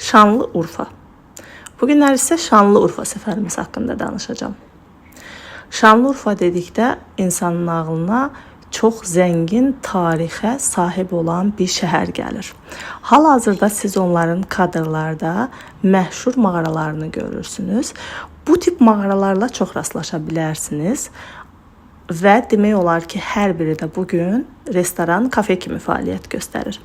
Şanlıurfa. Bugünlər isə Şanlıurfa səfərimiz haqqında danışacağım. Şanlıurfa dedikdə insanın ağlına çox zəngin tarixə sahib olan bir şəhər gəlir. Hal-hazırda siz onların kadrlarda məşhur mağaralarını görürsünüz. Bu tip mağaralarla çox rastlaşa bilərsiniz və demək olar ki, hər biri də bugün restoran, kafe kimi fəaliyyət göstərir.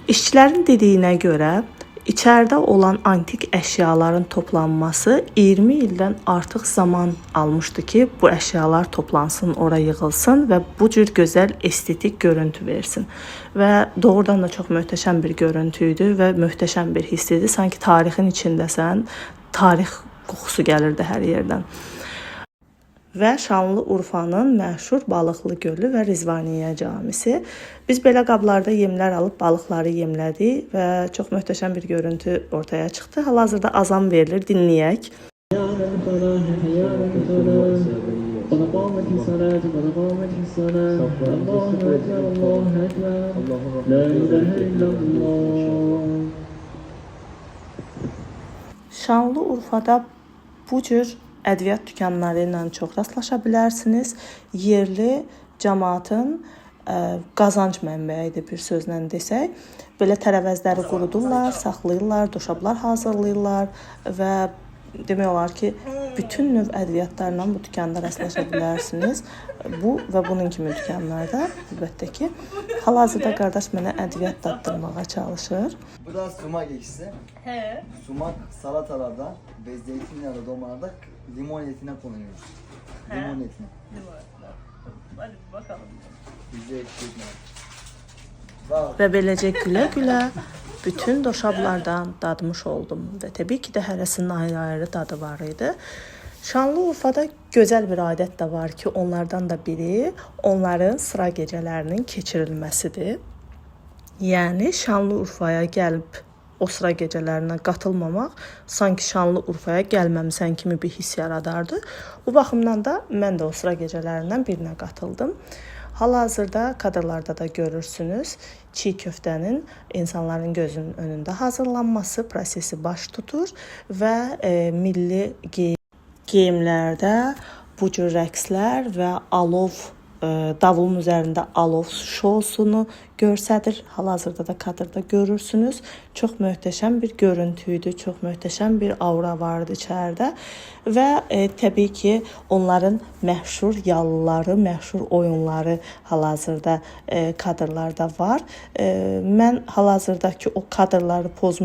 İşçilərin dediyinə görə İçəridə olan antik əşyaların toplanması 20 ildən artıq zaman almışdı ki, bu əşyalar toplansın, ora yığılsın və bu cür gözəl estetik görüntü versin. Və doğrudan da çox möhtəşəm bir görüntü idi və möhtəşəm bir hiss idi. Sanki tarixin içindəsən, tarix qoxusu gəlirdi hər yerdən. Və Şanlıurfanın məşhur Balıqlı Gölü və Rizvaniyə camisi. Biz belə qablarda yemlər alıb balıqları yemlədik və çox möhtəşəm bir görüntü ortaya çıxdı. Hal-hazırda azan verilir, dinləyək. Şanlıurfada bu cür ədviyyat dükanları ilə çox rastlaşa bilərsiniz. Yerli cəmaatın qazanc mənbəyidir bir sözlə desək. Belə tərəvəzləri qurudurlar, saxlayırlar, doşablar hazırlayırlar və demək olar ki, bütün növ ədviyyatlarla bu dükanda rastlaşa bilərsiniz. Bu və bunun kimi dükanlarda əlbəttə ki, hal-hazırda qardaş mənə ədviyyat daddırmağa çalışır. Bu da sumak ekşisi. He. Sumak salatalarda ve zeytinyağı dolmalarda limon etine kullanıyoruz. Limon etine. Hadi bakalım. Bize ekşitme. Və beləcə gülə-gülə bütün doşablardan dadmış oldum və təbii ki də hərəsinin ayrı-ayrı dadı var idi. Şanlıurfada gözəl bir adət də var ki, onlardan da biri onların sıra gecələrinin keçirilməsidir. Yəni Şanlıurfaya gəlib o sıra gecələrinə qatılmamaq sanki Şanlıurfaya gəlməmisən kimi bir hiss yaradardı. Bu baxımdan da mən də o sıra gecələrindən birinə qatıldım. Hal-hazırda kadrlarda da görürsünüz, çiğ köftənin insanların gözünün önündə hazırlanması prosesi baş tutur və milli geyimlərdə bu cür rəqslər və davulun üzərində alov şousunu göstərir. Hal-hazırda da kadrda görürsünüz. Çox möhtəşəm bir görüntü idi, çox möhtəşəm bir aura vardı içəridə və təbii ki, onların məşhur yallıları, məşhur oyunları hal-hazırda kadrlarda var. Mən hal-hazırdakı o kadrları pozmuşam.